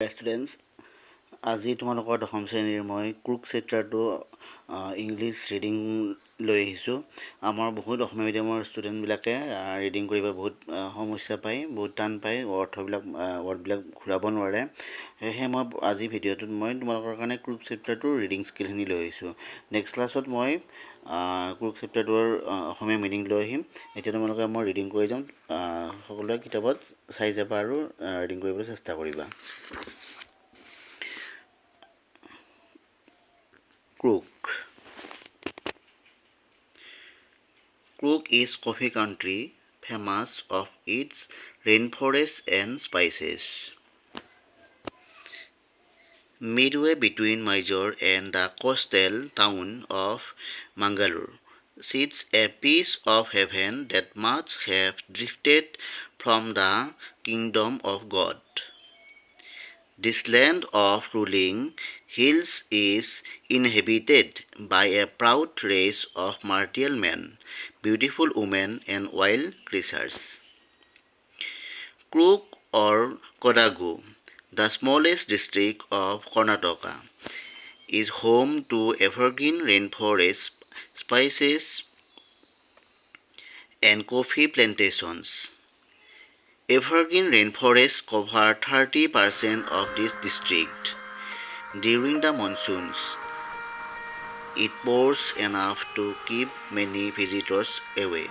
Students, আজি তোমালোকৰ দশম শ্ৰেণীৰ মই ক্ৰুক চেপ্টাৰটো ইংলিছ ৰিডিং লৈ আহিছোঁ। আমাৰ বহুত অসমীয়া মিডিয়ামৰ ষ্টুডেণ্টবিলাকে ৰিডিং কৰিব বহুত সমস্যা পায়, বহুত টান পায়, ৱৰ্ডবিলাক ঘূৰাব নোৱাৰে। সেয়েহে মই আজি ভিডিঅ'টোত মই তোমালোকৰ কাৰণে ক্ৰুক চেপ্টাৰটোৰ ৰিডিং স্কিলখিনি লৈ আহিছোঁ। নেক্সট ক্লাছত মই ক্ৰুক চেপ্টাৰটোৰ অসমীয়া মিনিং লৈ আহিম। এতিয়া তোমালোকে মই ৰিডিং কৰি যাম, সকলোৱে কিতাপত চাই যাবা আৰু ৰিডিং কৰিবলৈ চেষ্টা কৰিবা। Coorg. Coorg is coffee country, famous of its rainforests and spices. Midway between Mysore and the coastal town of Mangalore sits a piece of heaven that must have drifted from the kingdom of God. This land of rolling hills is inhabited by a proud race of martial men, beautiful women, and wild creatures. Coorg or Kodagu, the smallest district of Karnataka, is home to evergreen rainforests, spices, and coffee plantations. Evergreen rainforests cover 30% of this district. During the monsoons, it pours enough to keep many visitors away.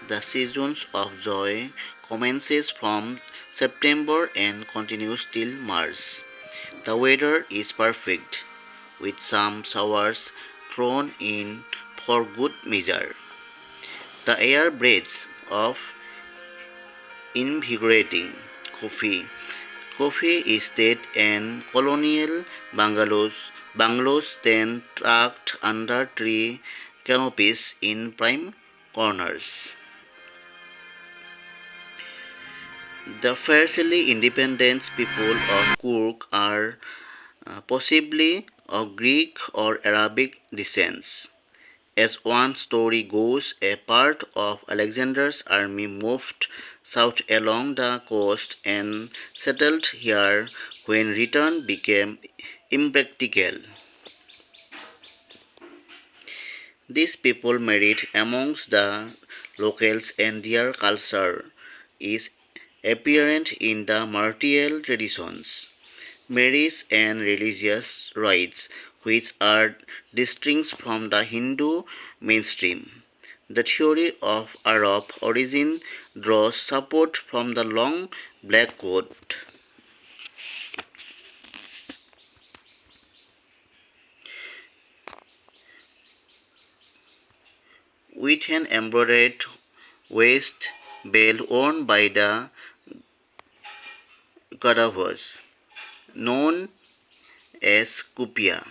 The seasons of joy commences from September and continues till March. The weather is perfect, with some showers thrown in for good measure. The air breathes of invigorating coffee. Coffee estate and colonial bungalows stand tucked under tree canopies in prime corners. The fiercely independent people of Coorg are possibly of Greek or Arabic descent. As one story goes, a part of Alexander's army moved south along the coast and settled here when return became impractical. These people married amongst the locals and their culture is apparent in the martial traditions, marriage and religious rites which are distinct from the Hindu mainstream. The theory of Arab origin draws support from the long black coat. With an embroidered waist belt worn by the Kadavas, known as kupia.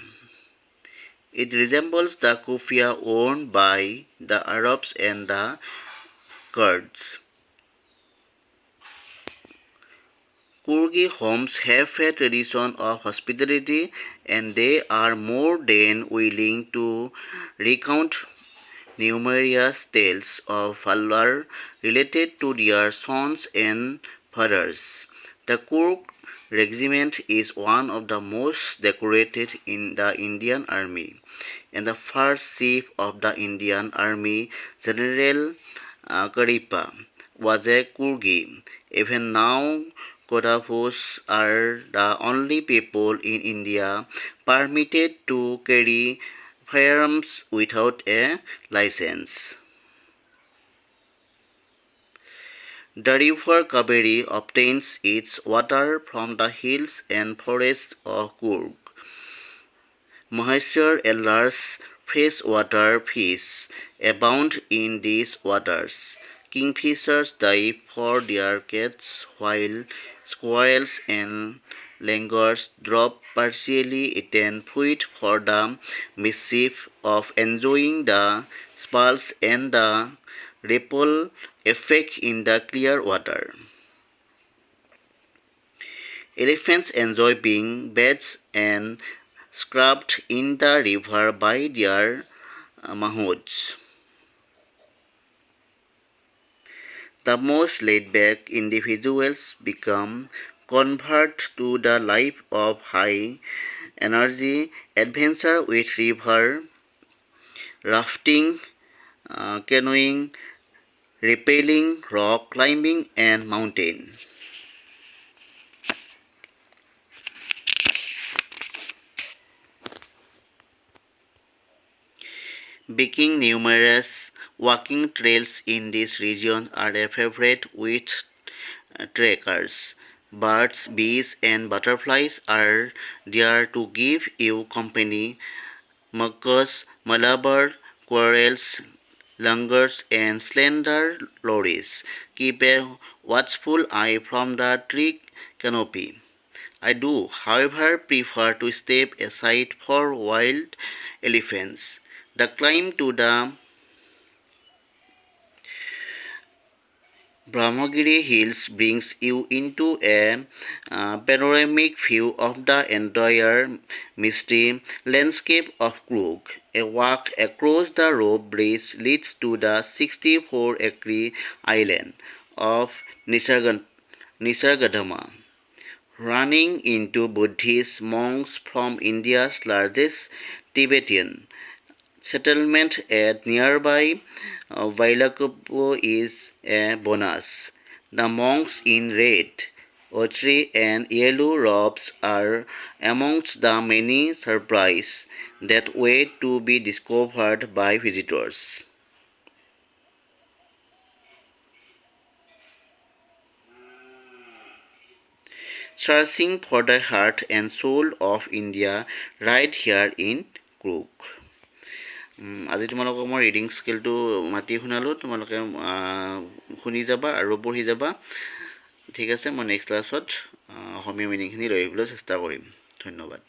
It resembles the kufiya worn by the Arabs and the Kurds. Coorgi homes have a tradition of hospitality, and they are more than willing to recount numerous tales of valor related to their sons and fathers. The Coorg regiment is one of the most decorated in the Indian Army, and the first chief of the Indian Army, General Karipa, was a Coorgi. Even now, Kodavos are the only people in India permitted to carry firearms without a license. The river Kaveri obtains its water from the hills and forests of Coorg. Maheshwar, a large freshwater fish, abound in these waters. Kingfishers dive for their catch, while squirrels and langurs drop partially eaten fruit for the mischief of enjoying the sparkles and the ripple effect in the clear water. Elephants enjoy being bathed and scrubbed in the river by their mahouts. The most laid-back individuals become convert to the life of high energy adventure with river rafting, canoeing, rappelling, rock climbing, and mountain biking. Numerous walking trails in this region are a favorite with trekkers. Birds, bees, and butterflies are there to give you company. Mucus, Malabar, quarrels, langurs, and slender lorries keep a watchful eye from the tree canopy. I do, however, prefer to step aside for wild elephants. The climb to the Brahmagiri Hills brings you into a panoramic view of the entire misty landscape of Coorg. A walk across the rope bridge leads to the 64-acre island of Nisargadama, running into Buddhist monks from India's largest Tibetan settlement at nearby Vailakupu is a bonus. The monks in red, ochre, and yellow robes are amongst the many surprises that wait to be discovered by visitors. Searching for the heart and soul of India right here in Coorg. আজি তোমালোকক মই reading স্কিলটো মাতি শুনালোঁ, তোমালোকে শুনি যাবা আৰু পঢ়ি যাবা। ঠিক আছে, মই নেক্সট ক্লাছত অসমীয়া মিনিংখিনি লৈ আহিবলৈ চেষ্টা কৰিম। ধন্যবাদ।